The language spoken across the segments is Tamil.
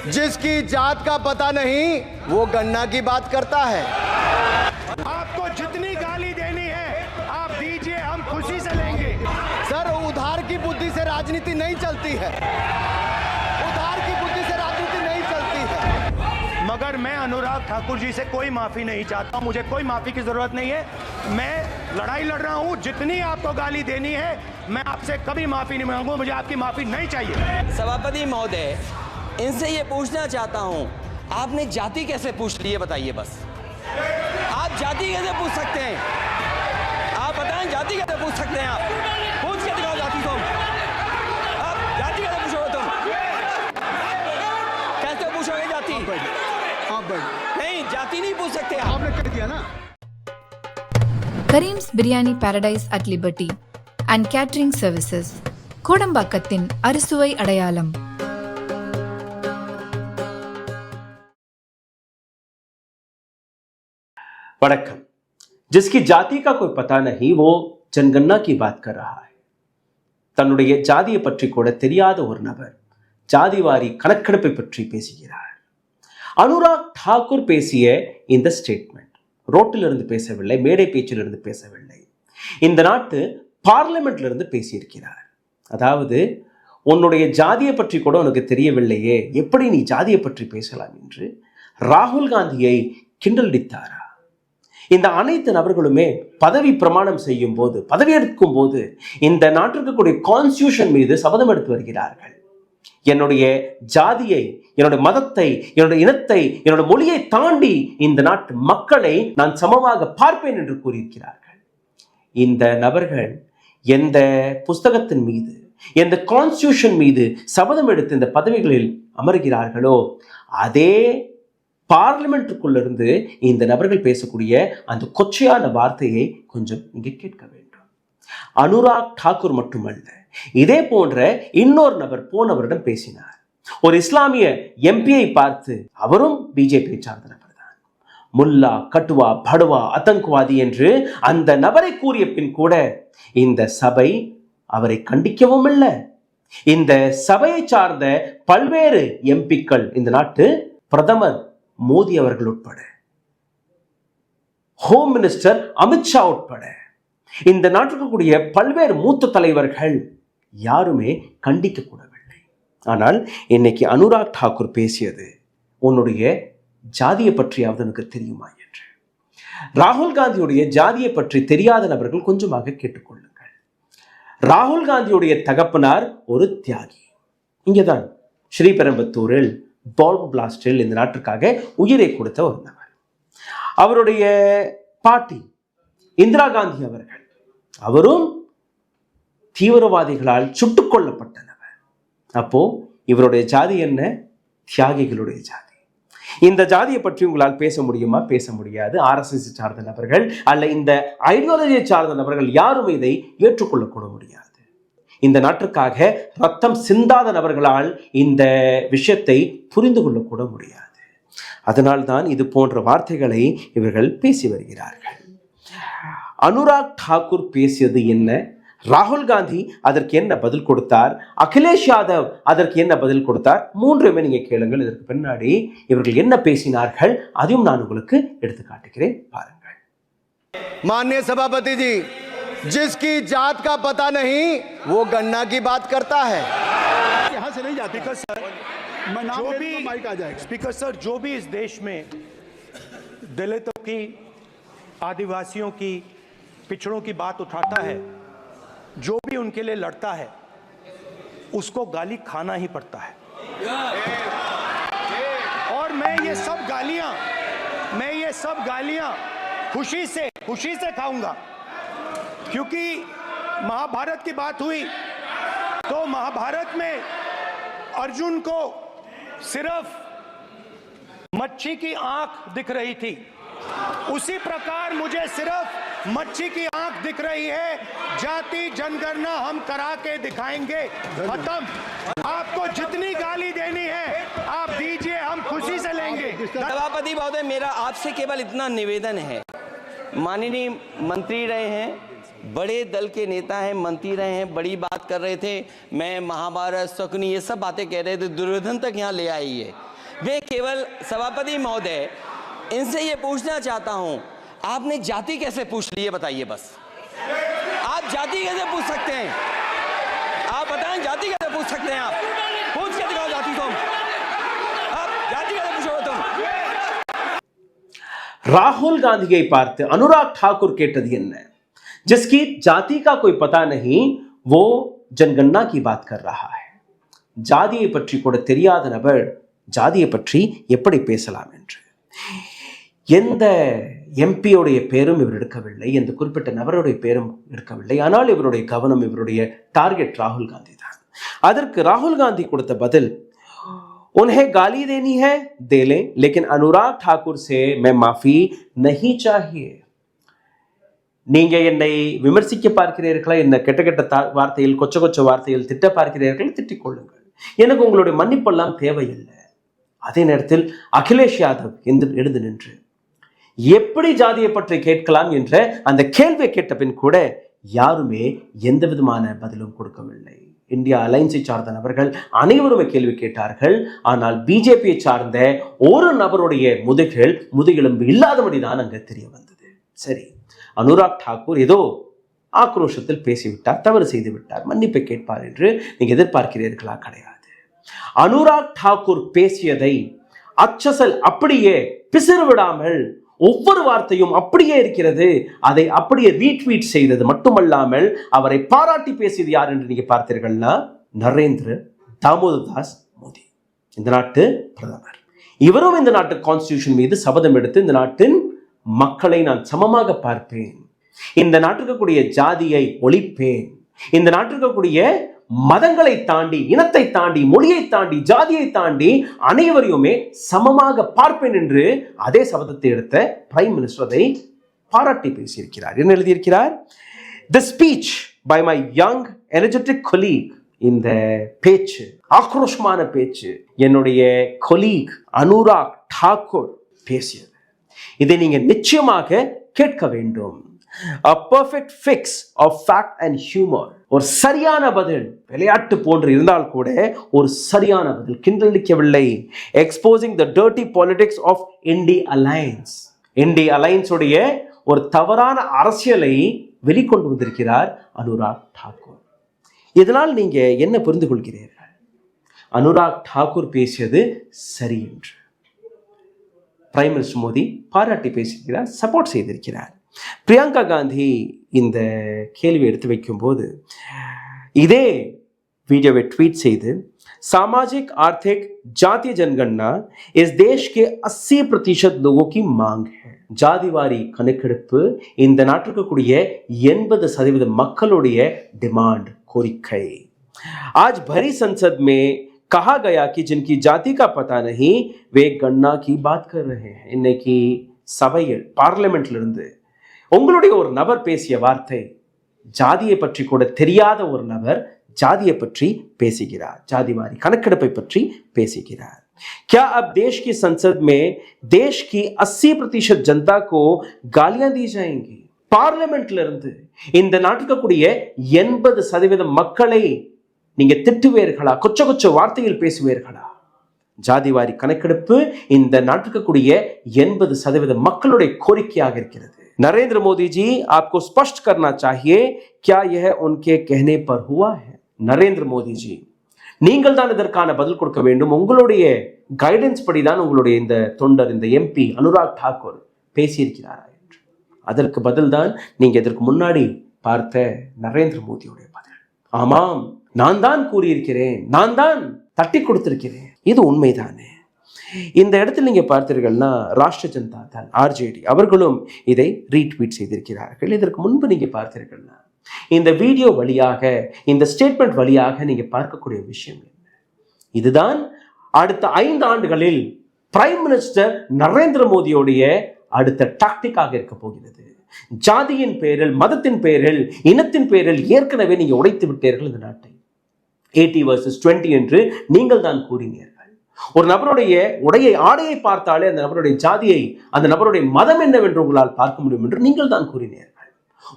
जिसकी जात का पता नहीं वो गन्ना की बात करता है। आपको जितनी गाली देनी है आप दीजिए, हम खुशी से लेंगे। सर, उधार की बुद्धि से राजनीति नहीं चलती है, उधार की बुद्धि से राजनीति नहीं चलती है। मगर मैं अनुराग ठाकुर जी से कोई माफी नहीं चाहता, मुझे कोई माफी की जरूरत नहीं है। मैं लड़ाई लड़ रहा हूं, जितनी आपको गाली देनी है मैं आपसे कभी माफी नहीं मांगूंगा, मुझे आपकी माफी नहीं चाहिए। सभापति महोदय, इनसे ये पूछना चाहता हूं, आपने जाति कैसे पूछ ली है बताइए बस। आप जाति कैसे पूछ सकते हैं? आप बताएं, जाति कैसे पूछ सकते हैं? आप पूछ के दिखाओ जाति को। आप जाति कैसे पूछोगे तुम? कैसे पूछोगे जाति? नहीं, जाति नहीं पूछ सकते आप। आपने कह दिया ना। Karim's biryani paradise at liberty and catering services, கோடம்பாக்கத்தின் அறுசுவை அடையாளம். वणक्कम। जिसकी जाति का कोई पता नहीं वो जनगणना की बात कर रहा है. தன்னுடைய ஜாதியை பற்றி கூட தெரியாத ஒரு நபர் ஜாதிவாரி கணக்கெடுப்பை பற்றி பேசுகிறார். அனுராக் டாக்கூர் பேசிய இந்த ஸ்டேட்மெண்ட் ரோட்டிலிருந்து பேசவில்லை, மேடை பேச்சிலிருந்து பேசவில்லை, இந்த நாட்டு பார்லிமெண்ட்ல இருந்து பேசியிருக்கிறார். அதாவது, உன்னுடைய ஜாதியை பற்றி கூட உனக்கு தெரியவில்லையே, எப்படி நீ ஜாதியை பற்றி பேசலாம் என்று ராகுல் காந்தியை கிண்டலடித்தாரா? இந்த அனைத்து நபர்களுமே பதவி பிரமாணம் செய்யும் போது, பதவியேற்கும் போது இந்த நாட்டிற்கு கூடிய கான்ஸ்டியூஷன் மீது சபதம் எடுத்து வருகிறார்கள். என்னுடைய ஜாதியை, என்னுடைய மதத்தை, என்னுடைய இனத்தை, என்னுடைய மொழியை தாண்டி இந்த நாட்டு மக்களை நான் சமமாக பார்ப்பேன் என்று கூறியிருக்கிறார்கள். இந்த நபர்கள் எந்த புஸ்தகத்தின் மீது, எந்த கான்ஸ்டியூஷன் மீது சபதம் எடுத்து இந்த பதவிகளில் அமர்கிறார்களோ அதே பார்லிமெண்ட்டுக்குள்ள இருந்து இந்த நபர்கள் பேசக்கூடிய அந்த கொச்சையான வார்த்தையை கொஞ்சம் நீங்க கேட்க வேண்டும். அனுராக் டாக்கூர் மட்டுமல்ல, இதே போன்ற இன்னொரு நபர் போன வருடம் பேசினார். ஒரு இஸ்லாமிய எம்பியை பார்த்து, அவரும் பிஜேபியை சார்ந்த நபர் தான், முல்லா, கட்டுவா, படுவா, அத்தங்குவாதி என்று அந்த நபரை கூறிய பின் கூட இந்த சபை அவரை கண்டிக்கவும் இல்லை. இந்த சபையை சார்ந்த பல்வேறு எம்பிக்கள், இந்த நாட்டு பிரதமர் மோடி அவர்கள் உட்பட, ஹோம் மினிஸ்டர் அமித்ஷா உட்பட, இந்த நாட்டுக்கு கூடிய பல்வேறு மூத்த தலைவர்கள் யாருமே கண்டிக்க கூடவில்லை. ஆனால் இன்னைக்கு அனுராக் டாக்கூர் பேசியது, உன்னுடைய ஜாதியை பற்றியாவது எனக்கு தெரியுமா என்று. ராகுல் காந்தியுடைய ஜாதியை பற்றி தெரியாத நபர்கள் கொஞ்சமாக கேட்டுக்கொள்ளுங்கள். ராகுல் காந்தியுடைய தகப்பனார் ஒரு தியாகி. இங்கேதான் ஸ்ரீபெரும்புத்தூரில் பாம்பு பிளாஸ்டில் இந்த நாட்டிற்காக உயிரை கொடுத்த ஒரு நபர். அவருடைய பாட்டி இந்திரா காந்தி அவர்கள், அவரும் தீவிரவாதிகளால் சுட்டுக் கொல்லப்பட்ட நபர். அப்போ இவருடைய ஜாதி என்ன? தியாகிகளுடைய ஜாதி. இந்த ஜாதியை பற்றி உங்களால் பேச முடியுமா? பேச முடியாது. RSS சார்ந்த நபர்கள் அல்ல இந்த ஐடியாலஜியை சார்ந்த நபர்கள் யாரும் இதை ஏற்றுக்கொள்ளக்கூட முடியாது. இந்த நாட்டிற்காக ரத்தம் சிந்தாத நபர்களால் இந்த விஷயத்தை புரிந்து கொள்ளக்கூட முடியாது. அதனால்தான் இது போன்ற வார்த்தைகளை இவர்கள் பேசி வருகிறார்கள். அனுராக் டாக்கூர் பேசியது என்ன? ராகுல் காந்தி அதற்கு என்ன பதில் கொடுத்தார்? அகிலேஷ் யாதவ் அதற்கு என்ன பதில் கொடுத்தார்? மூன்றுமே நீங்க கேளுங்கள். இதற்கு பின்னாடி இவர்கள் என்ன பேசினார்கள் அதையும் நான் உங்களுக்கு எடுத்து காட்டுகிறேன், பாருங்கள். माननीय सभापति जी, जिसकी जात का पता नहीं वो गन्ना की बात करता है। यहाँ से नहीं जाती सर, जो भी माइक आ जाएगा। स्पीकर सर, जो भी इस देश में दलितों की, आदिवासियों की, पिछड़ों की बात उठाता है, जो भी उनके लिए लड़ता है, उसको गाली खाना ही पड़ता है। और मैं ये सब गालियां खुशी से खाऊंगा, क्योंकि महाभारत की बात हुई तो महाभारत में अर्जुन को सिर्फ मच्छी की आंख दिख रही थी, उसी प्रकार मुझे सिर्फ मच्छी की आंख दिख रही है। जाति जनगणना हम करा के दिखाएंगे, खत्म। आपको जितनी गाली देनी है आप दीजिए, हम खुशी से लेंगे। सभापति महोदय, मेरा आपसे केवल इतना निवेदन है, माननीय मंत्री रहे हैं, बड़े दल के नेता हैं, मंत्री रहे हैं, बड़ी बात कर रहे थे, मैं महाभारत, शकुनी, ये सब बातें कह रहे थे, दुर्योधन तक यहाँ ले आई है। मैं केवल सभापति महोदय इनसे ये पूछना चाहता हूं, आपने जाति कैसे पूछ ली है बताइए बस। आप जाति कैसे पूछ सकते हैं? आप बताएं जाति कैसे पूछ सकते हैं? आप पूछ के दिखाओ जाति तुम। आप जाति कैसे पूछोगे तुम? ராகுல் காந்தியை பார்த்து அனுராக் ठाकुर கேட்டது என்ன? जिसकी जाति का कोई पता नहीं वो जनगणना की बात कर रहा है. ஜாதியை பற்றி கூட தெரியாத நபர் ஜாதியை பற்றி எப்படி பேசலாம் என்று. எந்த எம்பியோடைய பேரும் இவர் எடுக்கவில்லை, எந்த குறிப்பிட்ட நபருடைய பேரும் எடுக்கவில்லை. ஆனால் இவருடைய கவனம், இவருடைய டார்கெட் ராகுல் காந்தி தான். அதற்கு ராகுல் காந்தி கொடுத்த பதில், उन्हें गाली देनी है दे लें, लेकिन अनुराग ठाकुर से मैं माफी नहीं चाहिए. நீங்க என்னை விமர்சிக்க பார்க்கிறீர்களா, என்ன கெட்ட கெட்ட வார்த்தையில், கொச்ச கொச்ச வார்த்தையில் திட்ட பார்க்கிறீர்கள், திட்டிக் கொள்ளுங்கள். எனக்கு உங்களுடைய மன்னிப்பெல்லாம் தேவையில்லை. அதே நேரத்தில் அகிலேஷ் யாதவ் எழுந்து நின்று எப்படி ஜாதியை பற்றி கேட்கலாம் என்ற அந்த கேள்வியை கேட்ட பின் கூட யாருமே எந்த விதமான பதிலும் கொடுக்கவில்லை. இந்தியா அலைன்ஸை சார்ந்த நபர்கள் அனைவருமே கேள்வி கேட்டார்கள். ஆனால் பிஜேபியை சார்ந்த ஒரு நபருடைய முதுகெலும்பு இல்லாதபடிதான் அங்கு தெரிய வந்தது. சரி, அனுராக் ठाकुर ஏதோ ஆக்ரோஷத்தில் பேசிவிட்டார், தவறு செய்து விட்டார், மன்னிப்பை கேட்பார் என்று நீங்க எதிர்பார்க்கிறீர்களா? கிடையாது. அனுராக் ठाकुर பேசியதை அச்சசல் அப்படியே பிசிறு விடாமல் ஒவ்வொரு வார்த்தையும் அப்படியே இருக்கிறது. அதை அப்படியே ரீட்வீட் செய்தது மட்டுமல்லாமல் அவரை பாராட்டி பேசியது யார் என்று நீங்க பார்த்தீர்கள்னா நரேந்திர தாமோதர் தாஸ் மோடி, இந்த நாட்டு பிரதமர். இவரும் இந்த நாட்டு கான்ஸ்டிடியூஷன் மீது சபதம் எடுத்து இந்த நாட்டின் மக்களை நான் சமமாக பார்ப்பேன், இந்த நாட்டுக்கு கூடிய ஜாதியை ஒழிப்பேன், இந்த நாட்டிற்கு கூடிய மதங்களை தாண்டி, இனத்தை தாண்டி, மொழியை தாண்டி, ஜாதியை தாண்டி அனைவரையுமே சமமாக பார்ப்பேன் என்று அதே சபதத்தை எடுத்த பிரைம் மினிஸ்டர் அதை பாராட்டி பேசியிருக்கிறார். என்ன எழுதியிருக்கிறார்? The speech by my young energetic colleague, இந்த பேச்சு, ஆக்ரோஷமான பேச்சு என்னுடைய கொலீக் அனுராக் ठाकुर பேசியது. இதை நீங்க நிச்சயமாக கேட்க வேண்டும். A perfect fix of fact and humor. ஒரு சரியான பதில், விளையாட்டு போன்று இருந்தால் கூட ஒரு சரியான பதில், கிண்டலிக்கவில்லை. Exposing the dirty politics of India Alliance. India Alliance உடைய ஒரு தவறான அரசியலை வெளிக்கொண்டு வந்திருக்கிறார் அனுராக் ठाकुर. இதனால் நீங்க என்ன புரிந்து கொள்கிறீர்கள்? அனுராக் ठाकुर பேசியது சரி என்று பிரைம் மினிஸ்டர் மோடி பாராட்டி பேசியிருக்கிறார், சப்போர்ட் செய்திருக்கிறார். பிரியங்கா காந்தி இந்த கேள்வி எடுத்து வைக்கும் போது இதே வீடியோவை ட்வீட் செய்து, सामाजिक आर्थिक जातीय जनगणना इस देश के 80% लोगों की मांग है. ஜாதிவாரி கணக்கெடுப்பு இந்த நாட்டுக்கு கூடிய 80% மக்களுடைய டிமாண்ட், கோரிக்கை. आज भरी संसद में कहा गया कि जिनकी जाति का पता नहीं वे गणना की बात कर रहे हैं. இன்னைக்கு சபையில் பார்லிமெண்ட்ல இருந்து உங்களுடைய ஒரு நபர் பேசிய வார்த்தை, ஜாதியை பற்றி கூட தெரியாத ஒரு நபர் ஜாதியை பற்றி பேசுகிறார், ஜாதிவாரி கணக்கெடுப்பை பற்றி பேசுகிறார். क्या अब देश की संसद में देश की 80% जनता को गालियां दी जाएंगी? பார்லிமெண்ட்ல இருந்து இந்த நாட்டுக்கு கூடிய 80% மக்களை நீங்க திட்டுவீர்களா, கொச்ச கொச்ச வார்த்தையில் பேசுவீர்களா? ஜாதிவாரி கணக்கெடுப்பு இந்த நாட்டுக்கு கூடிய 80% மக்களுடைய கோரிக்கையாக இருக்கிறது. नरेंद्र मोदी जी आपको स्पष्ट करना चाहिए क्या यह उनके कहने पर हुआ है? நரேந்திர மோடி ஜி, நீங்கள் தான் இதற்கான பதில் கொடுக்க வேண்டும். உங்களுடைய கைடன்ஸ் படிதான் உங்களுடைய இந்த தொண்டர், இந்த எம்பி அனுராக் ठाकुर பேசியிருக்கிறாரா என்று. அதற்கு பதில் தான் நீங்க இதற்கு முன்னாடி பார்த்த நரேந்திர மோடியுடைய பதில். ஆமாம், நான் தான் கூறியிருக்கிறேன், நான் தான் தட்டி கொடுத்திருக்கிறேன், இது உண்மைதானே. இந்த இடத்தில் நீங்க பார்த்தீர்கள்னா ராஷ்டிரிய ஜனதா தள் ஆர்ஜேடி அவர்களும் இதை ரீட்வீட் செய்திருக்கிறார்கள். இதற்கு முன்பு நீங்க பார்த்தீர்கள்னா இந்த வீடியோ வழியாக, இந்த ஸ்டேட்மெண்ட் வழியாக நீங்க பார்க்கக்கூடிய விஷயம் என்ன? இதுதான் அடுத்த 5 ஆண்டுகளில் பிரைம் மினிஸ்டர் நரேந்திர மோடியோடைய அடுத்த டாக்டிக்காக இருக்க போகிறது. ஜாதியின் பேரில், மதத்தின் பேரில், இனத்தின் பேரில் ஏற்கனவே நீங்க உடைத்து விட்டீர்கள் இந்த நாட்டை. 80 versus 20 என்று நீங்கள் தான் கூறினீர்கள். ஒரு நபருடைய ஆடையை பார்த்தாலே அந்த நபருடைய ஜாதியை, அந்த நபருடைய மதம் என்னவென்று உங்களால் பார்க்க முடியும் என்று நீங்கள் தான் கூறினீர்கள்.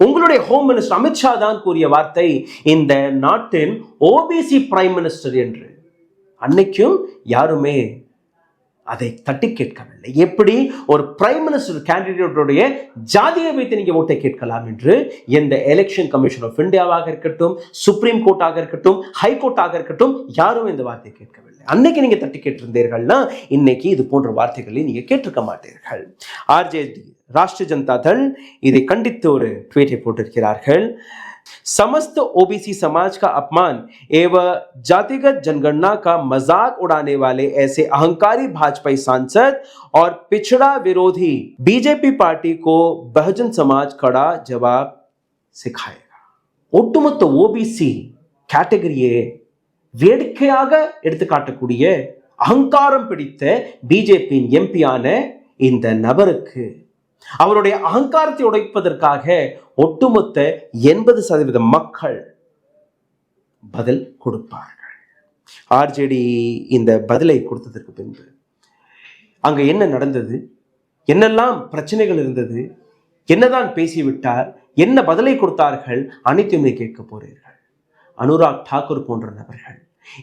உங்களுடைய ஹோம் மினிஸ்டர் அமித்ஷா தான் கூறிய வார்த்தை இந்த நாட்டின் ஓபிசி பிரைம் மினிஸ்டர் என்று. அன்னைக்கும் யாருமே அதை தட்டி கேட்கவில்லை. எப்படி ஒரு பிரைம் மினிஸ்டர் கேண்டிடேட்டுடைய ஜாதியை வைத்து நீங்க ஓட்டை கேட்கலாம் என்று எந்த எலெக்ஷன் கமிஷன் ஆஃப் இந்தியாவாக இருக்கட்டும், சுப்ரீம் கோர்ட்டாக இருக்கட்டும், ஹை கோர்ட்டாக இருக்கட்டும், யாரும் இந்த வார்த்தையை கேட்கவில்லை. அன்னைக்கு நீங்க தட்டி கேட்டிருந்தீர்கள்னா இன்னைக்கு இது போன்ற வார்த்தைகளை நீங்க கேட்டிருக்க மாட்டீர்கள். ஆர்ஜேடி ராஷ்டிரிய ஜனதா தள் இதை கண்டித்து ஒரு ட்வீட்டை போட்டிருக்கிறார்கள். समस्त ओबीसी समाज का अपमान एवं जातिगत जनगणना का मजाक उड़ाने वाले ऐसे अहंकारी भाजपाई सांसद और पिछड़ा विरोधी बीजेपी पार्टी को बहुजन समाज कड़ा जवाब सिखाएगा. ஒட்டுமொத்த ஓபிசி கேட்டகரியே வேடிக்கையாக எடுத்துக்காட்டக்கூடிய அகங்காரம் பிடித்த பிஜேபியின் எம்பியான இந்த நபருக்கு அவருடைய அகங்காரத்தை உடைப்பதற்காக ஒட்டுமொத்த 80% மக்கள் பதில் கொடுப்பார்கள். ஆர்ஜேடி இந்த பதிலை கொடுத்ததற்கு பின்பு அங்க என்ன நடந்தது, என்னெல்லாம் பிரச்சனைகள் இருந்தது, என்னதான் பேசிவிட்டார், என்ன பதிலை கொடுத்தார்கள், அனைத்துமே கேட்க போறீர்கள். அனுராக் டாக்கூர் போன்ற நபர்கள்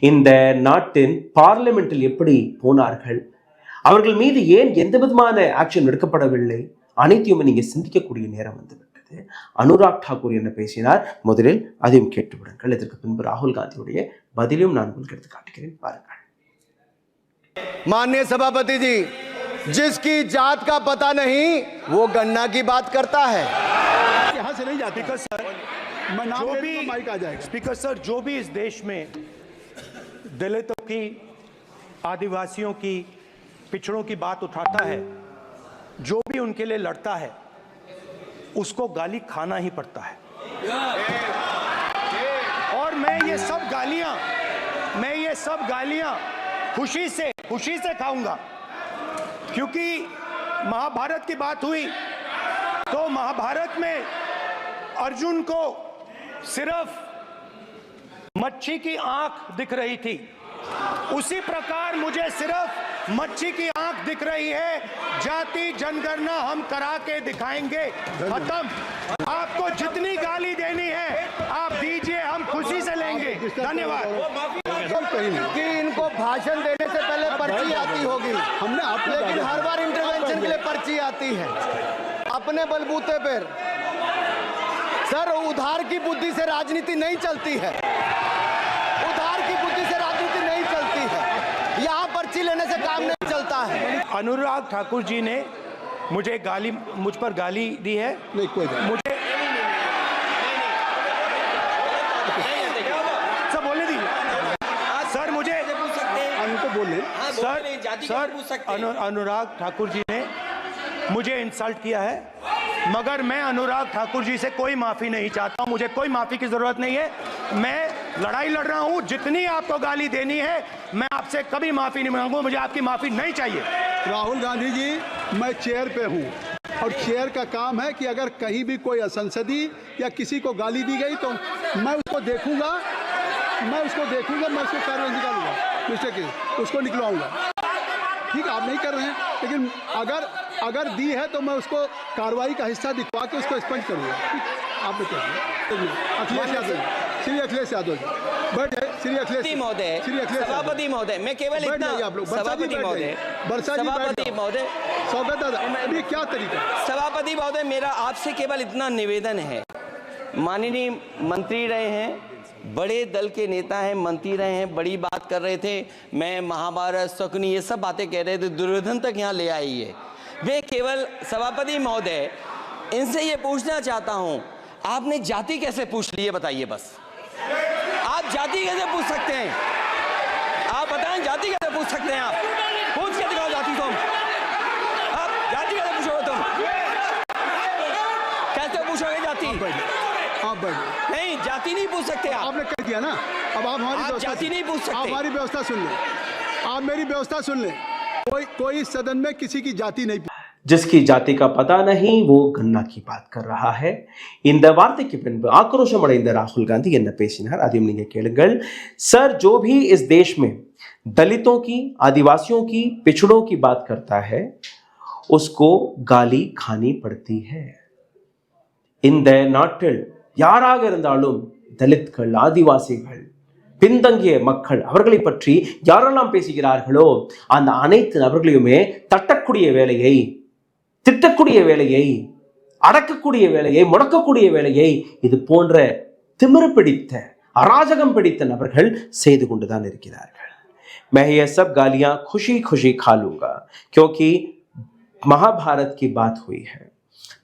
இந்த நாட்டின் பார்லிமெண்டில் எப்படி போனார்கள், அவர்கள் மீது ஏன் எந்த விதமான ஆக்ஷன் எடுக்கப்படவில்லை, அனைத்தையுமே நீங்க சிந்திக்கக்கூடிய நேரம் வந்துவிட்டது. அனுராக் டாக்கூர் என்ன பேசினார், முதலில் அதையும் கேட்டு விடுங்கள். இதற்கு பின்பு ராகுல் காந்தியுடைய பதிலையும் நான் உங்களுக்கு எடுத்து காட்டுகிறேன், பாருங்கள். माननीय सभापति जी, जिसकी जात का पता नहीं वो गन्ना की बात करता है. यहाँ से नहीं जाती सर, मैं नाम जो भी माइक आ जाएगा. स्पीकर सर, जो भी इस देश में दलितों की, आदिवासियों की, पिछड़ों की बात उठाता है, जो भी उनके लिए लड़ता है, उसको गाली खाना ही पड़ता है. और मैं ये सब गालियां खुशी से खाऊंगा, क्योंकि महाभारत की बात हुई तो महाभारत में अर्जुन को सिर्फ मच्छी की आंख दिख रही थी, उसी प्रकार मुझे सिर्फ मच्छी की आंख दिख रही है. जाति जनगणना हम करा के दिखाएंगे. खत्म. आपको जितनी गाली देनी है आप दीजिए, हम खुशी से लेंगे. धन्यवाद. कि इनको भाषण देने से पहले पर्ची आती होगी, लेकिन हर बार इंटरवेंशन के लिए पर्ची आती है अपने बलबूते पर. सर, उधार की बुद्धि से राजनीति नहीं चलती है. उधार की बुद्धि से राजनीति नहीं चलती है. यहाँ पर्ची लेने से काम नहीं चलता है. अनुराग ठाकुर जी ने मुझ पर गाली दी है. नहीं, कोई मुझे सब बोलने दीजिए सर. मुझे उनको बोले सर, अनुराग ठाकुर जी ने मुझे इंसल्ट किया है, मगर मैं अनुराग ठाकुर जी से कोई माफी नहीं चाहता हूं. मुझे कोई माफी की जरूरत नहीं है. मैं लड़ाई लड़ रहा हूं. जितनी आपको गाली देनी है मैं आपसे कभी माफी नहीं मांगूंगा. मुझे आपकी माफी नहीं चाहिए. राहुल गांधी जी, मैं चेयर पे हूं और चेयर का काम है कि अगर कहीं भी कोई असंसदी या किसी को गाली दी गई तो मैं उसको देखूंगा, मैं उसको कार्रवाई निकालूंगा, मिस्टेक उसको निकलवाऊंगा. ठीक, आप नहीं कर रहे हैं, लेकिन अगर दी है तो मैं उसको कार्रवाई का हिस्सा दिखवा के उसको स्पंज करूंगा. आपने क्या अखिलेश यादव, श्री अखिलेश यादव जी बैठे. श्री अखिलेश महोदय, सभापति महोदय, मैं केवल इतना, सभापति महोदय, स्वागत दादा, ये क्या तरीका. सभापति महोदय, मेरा आपसे केवल इतना निवेदन है. माननीय मंत्री रहे हैं, बड़े दल के नेता हैं, मंत्री रहे हैं, बड़ी बात कर रहे थे. मैं महाभारत, शकुनी, ये सब बातें कह रहे थे, दुर्योधन तक यहाँ ले आई है. मैं केवल सभापति महोदय इनसे ये पूछना चाहता हूँ, आपने जाति कैसे पूछ ली है बताइए बस. आप जाति कैसे पूछ सकते हैं? आप बताएं, जाति कैसे पूछ सकते हैं? आप पूछ के दिखाओ जाति. तुम आप जाति कैसे पूछोगे? तुम कैसे पूछोगे जाति? आप बैठ. नहीं, जाति नहीं पूछ सकते आप. आपने कह दिया ना. अब आप हमारी जाति नहीं पूछ सकते. आप हमारी व्यवस्था सुन लें. आप मेरी व्यवस्था सुन लें. कोई सदन में किसी की जाति नहीं. जिसकी जाति का पता नहीं वो गन्ना की बात कर रहा है. இந்த வார்த்தைக்கு பின்பு ஆக்ரோஷம் அடைந்த ராகுல் காந்தி என்ன பேசினார் அதையும் நீங்க கேளுங்கள். सर, जो भी इस देश में दलितों की, आदिवासियों की, पिछड़ों की बात करता है उसको गाली खानी पड़ती है. இந்த நாட்டில் யாராக இருந்தாலும் தலித்கள், ஆதிவாசிகள், பின்தங்கிய மக்கள் அவர்களை பற்றி யாரெல்லாம் பேசுகிறார்களோ அந்த அனைத்து நபர்களையுமே தட்டக்கூடிய வேலையை, திட்டக்கூடிய வேலையை, அடக்கக்கூடிய வேலையை, முடக்கக்கூடிய வேலையை இது போன்ற திமிரு பிடித்த, அராஜகம் பிடித்த நபர்கள் செய்து கொண்டுதான் இருக்கிறார்கள். मैं ये सब गालियां खुशी खुशी खा लूंगा क्योंकि महाभारत की बात हुई है.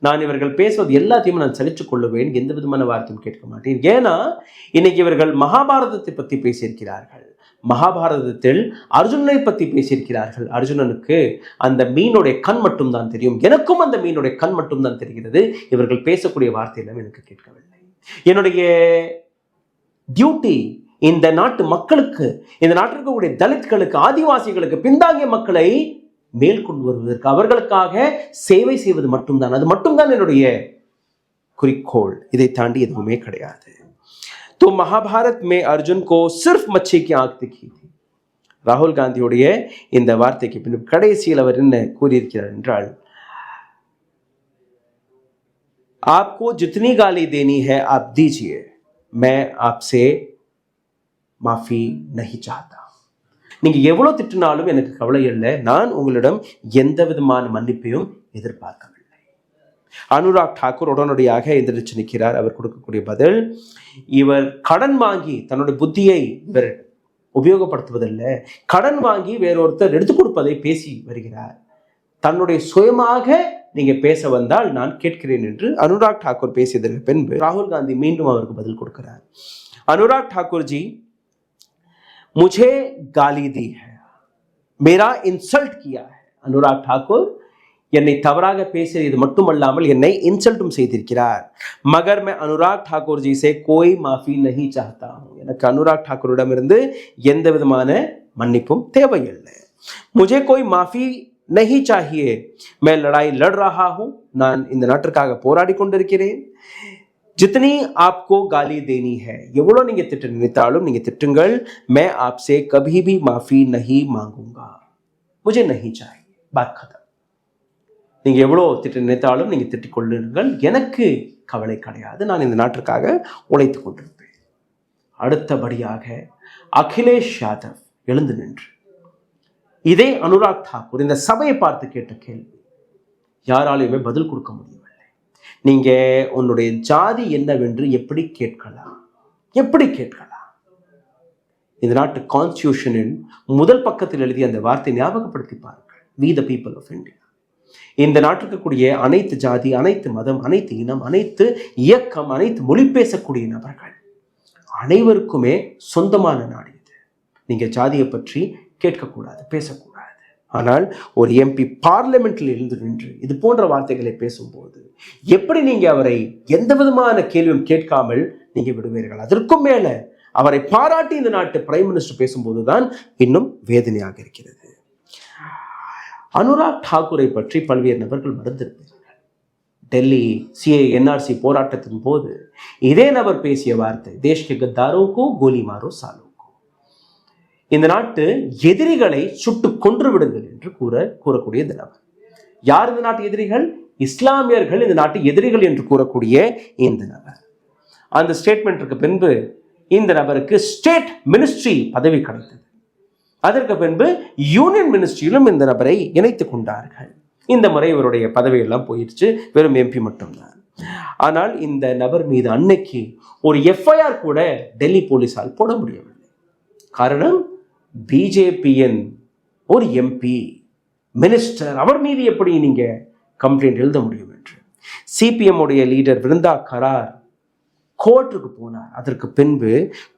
நான் இவர்கள் பேசுவது எல்லாத்தையும் நான் சலித்துக் கொள்ளுவேன், எந்த விதமான வார்த்தையும் கேட்க மாட்டேன். ஏன்னா இன்னைக்கு இவர்கள் மகாபாரதத்தை பற்றி பேசியிருக்கிறார்கள். மகாபாரதத்தில் அர்ஜுனனை பற்றி பேசியிருக்கிறார்கள். அர்ஜுனனுக்கு அந்த மீனுடைய கண் மட்டும் தான் தெரியும், எனக்கும் அந்த மீனுடைய கண் மட்டும் தான் தெரிகிறது. இவர்கள் பேசக்கூடிய வார்த்தையெல்லாம் எனக்கு கேட்கவில்லை. என்னுடைய டியூட்டி இந்த நாட்டு மக்களுக்கு, இந்த நாட்டில் இருக்கக்கூடிய தலித்களுக்கு, ஆதிவாசிகளுக்கு, பின்தாங்கிய மக்களை மேல் கொண்டு வருவதற்கு, அவர்களுக்காக சேவை செய்வது மட்டும்தான். அது மட்டும்தான் என்னுடைய குறிக்கோள். இதை தாண்டி எதுவுமே கிடையாது. तो महाभारत में अर्जुन को सिर्फ मच्छी की आंख दिखी थी. ராகுல் காந்தியுடைய இந்த வார்த்தைக்கு பின் கடைசியில் அவர் என்ன கூறியிருக்கிறார் என்றால், आपको जितनी गाली देनी है आप दीजिए, मैं आपसे माफी नहीं चाहता. நீங்க எவ்வளவு திட்டினாலும் எனக்கு கவலை இல்லை, நான் உங்களிடம் எந்த விதமான மன்னிப்பையும் எதிர்பார்க்கவில்லை. அனுராக் டாக்கூர் உடனடியாக எந்திரிச்சு நிற்கிறார். அவர் கொடுக்கக்கூடிய பதில், இவர் கடன் வாங்கி தன்னுடைய புத்தியை இவர் உபயோகப்படுத்துவதில்லை, கடன் வாங்கி வேறொருத்தர் எடுத்துக் கொடுப்பதை பேசி வருகிறார். தன்னுடைய சுயமாக நீங்க பேச வந்தால் நான் கேட்கிறேன் என்று அனுராக் டாக்கூர் பேசியதற்கு பின்பு ராகுல் காந்தி மீண்டும் அவருக்கு பதில் கொடுக்கிறார். அனுராக் ठाकुर जी मुझे गाली दी है, मेरा इंसल्ट किया है. அனுராக் ठाकुर என்னை தவறாக பேசியது மட்டுமல்லாமல் என்னை இன்சல்ட்டும் செய்திருக்கிறார். மகர் मैं अनुराग ठाकुर जी से कोई माफी नहीं चाहता हूं. எனக்கு அனுராக் ठाकुरிடமிருந்து எந்த விதமான மன்னிப்பும் தேவையில்லை. मुझे कोई माफी नहीं चाहिए, मैं लड़ाई लड़ रहा हूं, நான் இந்த நாட்டிற்காக போராடி கொண்டிருக்கிறேன். जितनी आपको गाली देनी है, எவ்வளவு நீங்க திட்ட நினைத்தாலும் நீங்க திட்டுங்கள். मैं आपसे कभी भी माफी नहीं मांगूंगा, मुझे नहीं चाहिए, बात खत्म. நீங்க எவ்வளவு திட்ட நினைத்தாலும் நீங்க திட்டிக் கொள்ளுங்கள், எனக்கு கவலை கிடையாது, நான் இந்த நாட்டிற்காக உழைத்துக் கொண்டிருப்பேன். அடுத்தபடியாக அகிலேஷ் யாதவ் எழுந்து நின்று இதே அனுராக் ठाकुर இந்த சபையை பார்த்து கேட்ட கேள்வி யாராலையுமே பதில் கொடுக்க முடியவில்லை. நீங்க உன்னுடைய ஜாதி என்னவென்று எப்படி கேட்கலாம், எப்படி கேட்கலாம்? இந்த நாட்டு கான்ஸ்டிடியூஷனின் முதல் பக்கத்தில் எழுதிய அந்த வார்த்தை ஞாபகப்படுத்தி பாருங்கள், we the people of India. இந்த நாட்டுக்கு கூடிய அனைத்து ஜாதி, அனைத்து மதம், அனைத்து இனம், அனைத்து இயக்கம், அனைத்து மொழி பேசக்கூடிய நபர்கள் அனைவருக்குமே சொந்தமான நாடு இது. நீங்க ஜாதியை பற்றி கேட்கக்கூடாது, பேசக்கூடாது. ஆனால் ஒரு எம்பி பார்லிமெண்ட்டில் இருந்து நின்று இது போன்ற வார்த்தைகளை பேசும்போது எப்படி நீங்க அவரை எந்த விதமான கேள்வியும் கேட்காமல் நீங்க விடுவீர்கள்? அதற்கும் மேல அவரை பாராட்டி இந்த நாட்டு பிரைம் மினிஸ்டர் பேசும்போதுதான் இன்னும் வேதனையாக இருக்கிறது. அனுராக் ठाकुரை பற்றி பல்வேறு நபர்கள் மறந்திருப்பார்கள். டெல்லி சிஏ என்ஆர்சி போராட்டத்தின் போது இதே நபர் பேசிய வார்த்தை, தேஷ் கே கத்தாரோं को गोली मारो सालों को. இந்த நாட்டு எதிரிகளை சுட்டு கொன்று விடுங்கள் என்று கூறக்கூடிய இந்த நபர் யார்? இந்த நாட்டு எதிரிகள் இஸ்லாமியர்கள், இந்த நாட்டு எதிரிகள் என்று கூறக்கூடிய இந்த நபர். அந்த ஸ்டேட்மெண்ட்டுக்கு பின்பு இந்த நபருக்கு ஸ்டேட் மினிஸ்ட்ரி பதவி கிடைத்தது. அதற்கு பின்பு யூனியன் மினிஸ்ட்ரியிலும் இந்த நபரை இணைத்துக் கொண்டார்கள். இந்த முறை இவருடைய பதவியெல்லாம் போயிடுச்சு, வெறும் எம்பி மட்டும்தான். ஆனால் இந்த நபர் மீது அன்னைக்கு ஒரு எஃப்ஐஆர் கூட டெல்லி போலீஸால் போட முடியவில்லை. காரணம், பிஜேபியின் ஒரு எம்பி மினிஸ்டர், அவர் மீது எப்படி நீங்க கம்ப்ளைண்ட் எழுத முடியும் என்று. சிபிஎம் உடைய லீடர் விருந்தா கரார் கோர்ட்டுக்கு போனார். அதற்கு பின்பு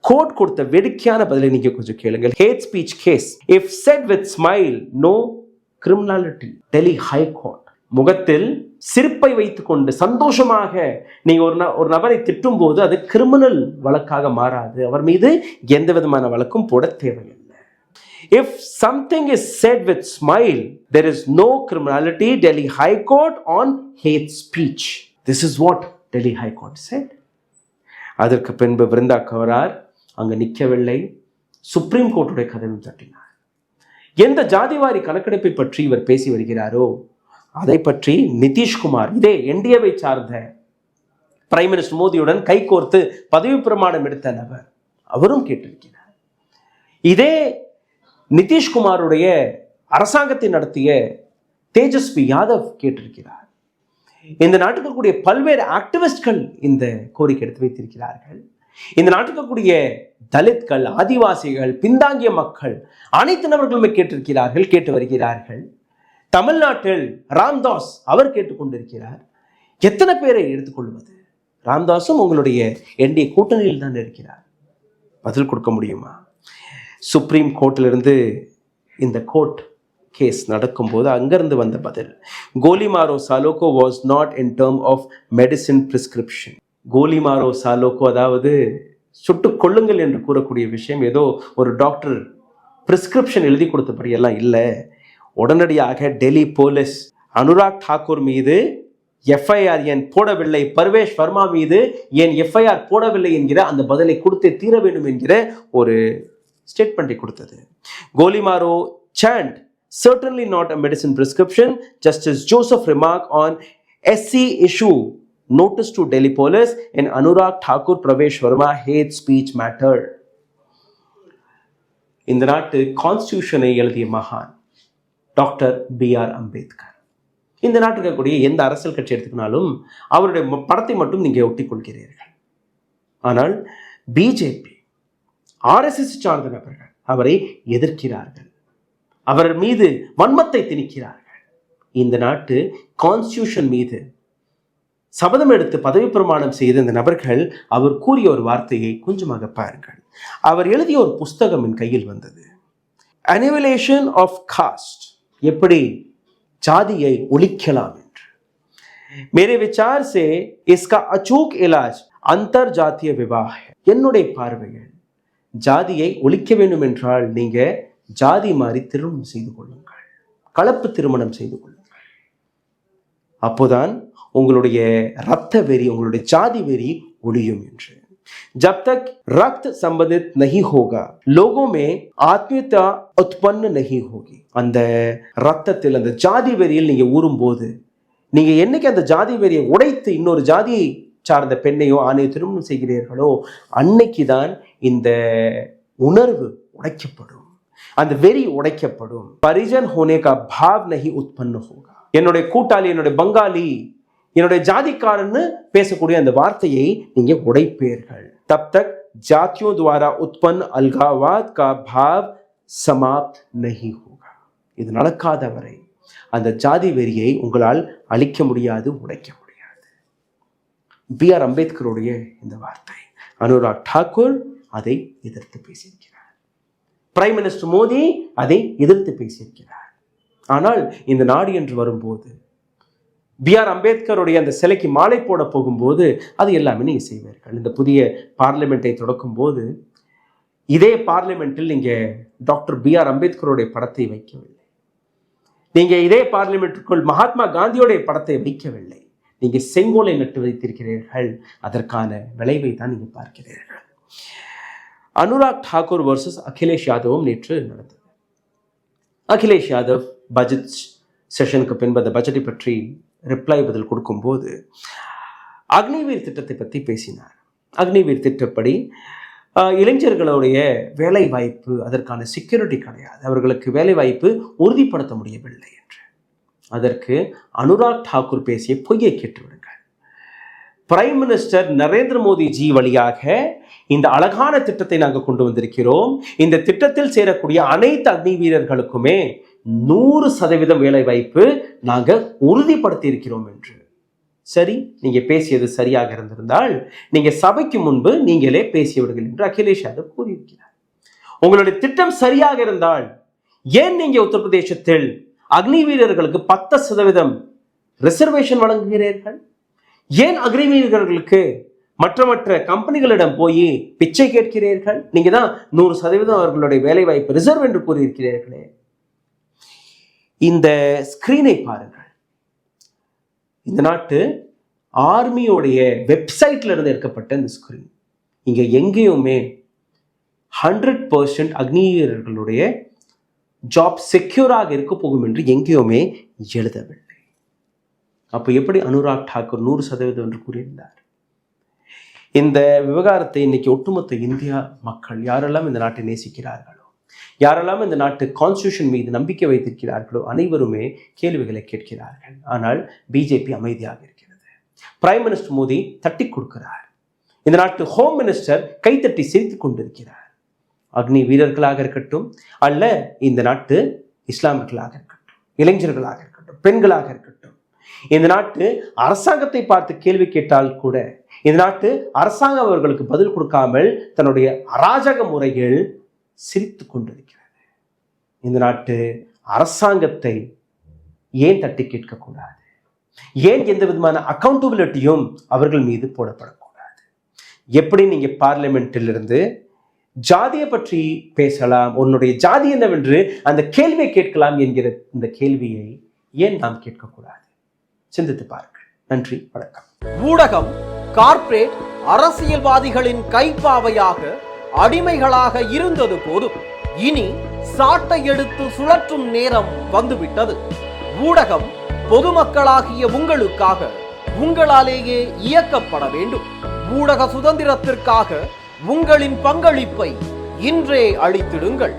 கோர்ட் கொடுத்த வேடிக்கையான பதிலை நீங்க கொஞ்சம் கேளுங்கள். Hate speech case if said with smile no criminality. Delhi high court முகத்தில் சிரிப்பை வைத்துக் கொண்டு சந்தோஷமாக நீங்க ஒரு நபரை திட்டும் போது அது கிரிமினல் வழக்காக மாறாது, அவர் மீது எந்த விதமான வழக்கும் போட தேவையில்லை. If something is said with smile, there is no criminality. Delhi High Court on hate speech. This is what Delhi High Court said. அதற்கு பின்பு விருந்தா கவரார் அங்கு நிற்கவில்லை, சுப்ரீம் கோர்ட்டுடைய கதவை தட்டினார். எந்த ஜாதிவாரி கணக்கெடுப்பை பற்றி இவர் பேசி வருகிறாரோ அதை பற்றி நிதிஷ்குமார், இதே என்டிஏவை சார்ந்த பிரைம் மினிஸ்டர் மோடியுடன் கைகோர்த்து பதவி பிரமாணம் எடுத்த நபர், அவரும் கேட்டிருக்கிறார். இதே நிதிஷ்குமாருடைய அரசாங்கத்தை நடத்திய தேஜஸ்வி யாதவ் கேட்டிருக்கிறார். இந்த நாட்டுக்கு இருக்கக்கூடிய பல்வேறு ஆக்டிவிஸ்ட்கள் இந்த கோரிக்கை எடுத்து வைத்திருக்கிறார்கள். இந்த நாட்டுக்கு இருக்கக்கூடிய தலித்கள், ஆதிவாசிகள், பின்தாங்கிய மக்கள் அனைத்து நபர்களுமே கேட்டிருக்கிறார்கள், கேட்டு வருகிறார்கள். தமிழ்நாட்டில் ராம்தாஸ் அவர் கேட்டுக்கொண்டிருக்கிறார். எத்தனை பேரை எடுத்துக்கொள்வது? ராம்தாஸும் உங்களுடைய என்டிஏ கூட்டணியில் தான் இருக்கிறார். பதில் கொடுக்க முடியுமா? சுப்ரீம் கோர்ட்டிலிருந்து இந்த கோர்ட் கேஸ் நடக்கும்போது அங்கிருந்து வந்த பதில், கோலி மாரோ சாலோகோ was not in term of medicine prescription. கோலி மாரோ சாலோகோ, அதாவது சுட்டுக் கொள்ளுங்கள் என்று கூறக்கூடிய விஷயம் ஏதோ ஒரு டாக்டர் பிரிஸ்கிரிப்ஷன் எழுதி கொடுத்தபடி எல்லாம் இல்லை. உடனடியாக டெல்லி போலீஸ் அனுராக் தாக்கூர் மீது எஃப்ஐஆர் ஏன் போடவில்லை, பர்வேஷ் வர்மா மீது ஏன் எஃப்ஐஆர் போடவில்லை என்கிற அந்த பதிலை கொடுத்தே தீர வேண்டும் என்கிற ஒரு ஸ்டேட்மெண்ட்டை கொடுத்தது. கோலிமாரோ chant certainly not a medicine prescription. Justice Joseph remark on SC issue notice to Delhi police and Anurag Thakur Pravesh Verma hate speech matter. இந்த நாட்டு கான்ஸ்டிடியூஷனை எழுதிய மகான் டாக்டர் BR அம்பேத்கர். இந்த நாட்டுக்கு இருக்கக்கூடிய எந்த அரசியல் கட்சி எடுத்துக்கினாலும் அவருடைய படத்தை மட்டும் நீங்க ஒட்டிக் கொள்கிறீர்கள். ஆனால் பிஜேபி, RSS சார்ந்த நபர்கள் அவரை எதிர்க்கிறார்கள், அவர் மீது வன்மத்தை திணிக்கிறார்கள். இந்த நாட்டு கான்ஸ்டிடியூஷன் மீது சபதம் எடுத்து பதவி பிரமாணம் செய்த இந்த நபர்கள் அவர் கூறிய ஒரு வார்த்தையை கொஞ்சமாக பாருங்கள். அவர் எழுதிய ஒரு புஸ்தகம் என் கையில் வந்தது, அனிவிலேஷன் ஆஃப் காஸ்ட், எப்படி ஜாதியை ஒழிக்கலாம் என்று. मेरे विचार से इसका अचूक इलाज अंतरजातीय विवाह है. என்னுடைய பார்வையில் ஜாதியை ஒழிக்க வேண்டும் என்றால் நீங்க ஜாதி மாறி திருமணம் செய்து கொள்ளுங்கள், கலப்பு திருமணம் செய்து கொள்ளுங்கள். அப்போதான் உங்களுடைய ரத்த வெறி, உங்களுடைய ஜாதி வெறி ஒழியும் என்று. जब तक रक्त संबंधित नहीं होगा लोगों में आत्मीयता उत्पन्न नहीं होगी. அந்த ரத்தத்தில் அந்த ஜாதி வெறியில் நீங்க ஊறும்போது, நீங்க என்னைக்கு அந்த ஜாதி வெறியை உடைத்து இன்னொரு ஜாதியை சார்ந்த பெண்ணையோ ஆணையோ திருமணம் செய்கிறீர்களோ அன்னைக்கு தான் இந்த உணர்வு உடைக்கப்படும், அந்த வெறி உடைக்கப்படும். பரிஜன் होने का भाव नहीं उत्पन्न होगा. என்னுடைய கூட்டாளி, என்னுடைய பங்காளி, என்னுடைய ஜாதிக்காரன்னு பேசக்கூடிய அந்த வார்த்தையை நீங்க உடைப்பீர்கள். तब तक जातियों द्वारा उत्पन्न अलगाववाद का भाव समाप्त नहीं होगा. இது நடக்காத வரை அந்த ஜாதி வெறியை உங்களால் அழிக்க முடியாது, உடைக்க முடியாது. BR அம்பேத்கருடைய இந்த வார்த்தை. அனுராக் டாக்கூர் அதை எதிர்த்து பேசியிருக்கிறார், பிரைம் மினிஸ்டர் மோடி அதை எதிர்த்து பேசியிருக்கிறார். ஆனால் இந்த நாடு என்று வரும்போது BR அம்பேத்கருடைய அந்த சிலைக்கு மாலை போட போகும்போது அது எல்லாமே நீங்க செய்வீர்கள். இந்த புதிய பார்லிமெண்ட்டை தொடக்கும் போது இதே பார்லிமெண்ட்டில் நீங்க டாக்டர் BR அம்பேத்கருடைய படத்தை வைக்கவில்லை, நீங்க இதே பார்லிமெண்ட்டுக்குள் மகாத்மா காந்தியோடைய படத்தை வைக்கவில்லை, நீங்க செங்கோலை நட்டு வைத்திருக்கிறீர்கள். அதற்கான விளைவை தான் நீங்க பார்க்கிறீர்கள். அனுராக் டாக்கூர் வர்சஸ் அகிலேஷ் யாதவும் நேற்று நடந்தது. அகிலேஷ் யாதவ் பட்ஜெட் செஷனுக்கு பின்பு அந்த பட்ஜெட்டை பற்றி ரிப்ளை பதில் கொடுக்கும்போது அக்னிவீர் திட்டத்தை பற்றி பேசினார். அக்னிவீர் திட்டப்படி இளைஞர்களுடைய வேலை வாய்ப்பு, அதற்கான செக்யூரிட்டி கிடையாது, அவர்களுக்கு வேலை வாய்ப்பு உறுதிப்படுத்த முடியவில்லை என்று. அதற்கு அனுராக் டாக்கூர் பேசிய பொய்யை கேட்டுவிடுங்கள். பிரைம் மினிஸ்டர் நரேந்திர மோடி ஜி வழியாக இந்த அழகான திட்டத்தை நாங்கள் கொண்டு வந்திருக்கிறோம். இந்த திட்டத்தில் சேரக்கூடிய அனைத்து அக்னி வீரர்களுக்குமே 100% வேலை வாய்ப்பு நாங்கள் உறுதிப்படுத்தி இருக்கிறோம் என்று. சரி, நீங்க பேசியது சரியாக இருந்திருந்தால் நீங்க சபைக்கு முன்பு நீங்களே பேசியவர்கள் என்று அகிலேஷ் யாதவ் கூறியிருக்கிறார். உங்களுடைய திட்டம் சரியாக இருந்தால் ஏன் நீங்க உத்தரப்பிரதேசத்தில் அக்னி வீரர்களுக்கு 10% ரிசர்வேஷன் வழங்குகிறீர்கள்? ஏன் அக்னி வீரர்களுக்கு மற்ற கம்பெனிகளிடம் போய் பிச்சை கேட்கிறீர்கள்? நீங்க தான் 100% அவர்களுடைய வேலை வாய்ப்பு ரிசர்வ் என்று கூறியிருக்கிறீர்களே. இந்த ஸ்கிரீனை பாருங்கள். இந்த நாட்டு ஆர்மியோடைய வெப்சைட்ல இருந்து எடுக்கப்பட்ட இந்த ஸ்கிரீன். இங்க எங்கேயுமே 100% அக்னி வீரர்களுடைய ஜாப் செக்யூராக இருக்க போகும் என்று எங்கேயுமே எழுதவில்லை. அப்போ எப்படி அனுராக் டாக்கூர் 100% என்று கூறியிருந்தார்? இந்த விவகாரத்தை இன்னைக்கு ஒட்டுமொத்த இந்தியா மக்கள் யாரெல்லாம் இந்த நாட்டை நேசிக்கிறார்களோ, யாரெல்லாம் இந்த நாட்டு கான்ஸ்டியூஷன் மீது நம்பிக்கை வைத்திருக்கிறார்களோ அனைவருமே கேள்விகளை கேட்கிறார்கள். ஆனால் பிஜேபி அமைதியாக இருக்கிறது. பிரைம் மினிஸ்டர் மோடி தட்டி கொடுக்கிறார். இந்த நாட்டு ஹோம் மினிஸ்டர் கைத்தட்டி சிரித்துக் கொண்டிருக்கிறார். அக்னி வீரர்களாக இருக்கட்டும், அல்ல இந்த நாட்டு இஸ்லாமியர்களாக இருக்கட்டும், இளைஞர்களாக இருக்கட்டும், பெண்களாக இருக்கட்டும், இந்த நாட்டு அரசாங்கத்தை பார்த்து கேள்வி கேட்டால் கூட இந்த நாட்டு அரசாங்கம் அவர்களுக்கு பதில் கொடுக்காமல் தன்னுடைய அராஜக முறைகள் சிரித்து கொண்டிருக்கிறது. இந்த நாட்டு அரசாங்கத்தை ஏன் தட்டி கேட்கக்கூடாது? ஏன் எந்த விதமான அக்கௌண்டபிலிட்டியும் அவர்கள் மீது போடப்படக்கூடாது? எப்படி நீங்க பார்லிமெண்டிலிருந்து ஜாதியை பற்றி பேசலாம், உன்னுடைய ஜாதி என்னவென்று அந்த கேள்வியை கேட்கலாம் என்கிற இந்த கேள்வியை ஏன் நாம் கேட்கக்கூடாது? சிந்தித்து பாருங்கள். நன்றி, வணக்கம். ஊடகம் கார்ப்பரேட் அரசியல்வாதிகளின் கைப்பாவையாக அடிமைகளாக இருந்தது போதும். இனி சாட்டை எடுத்து சுழற்றும் நேரம் வந்துவிட்டது. ஊடகம் பொதுமக்களாகிய உங்களுக்காக, உங்களாலேயே இயக்கப்பட வேண்டும். ஊடக சுதந்திரத்திற்காக உங்களின் பங்களிப்பை இன்றே அளித்திடுங்கள்.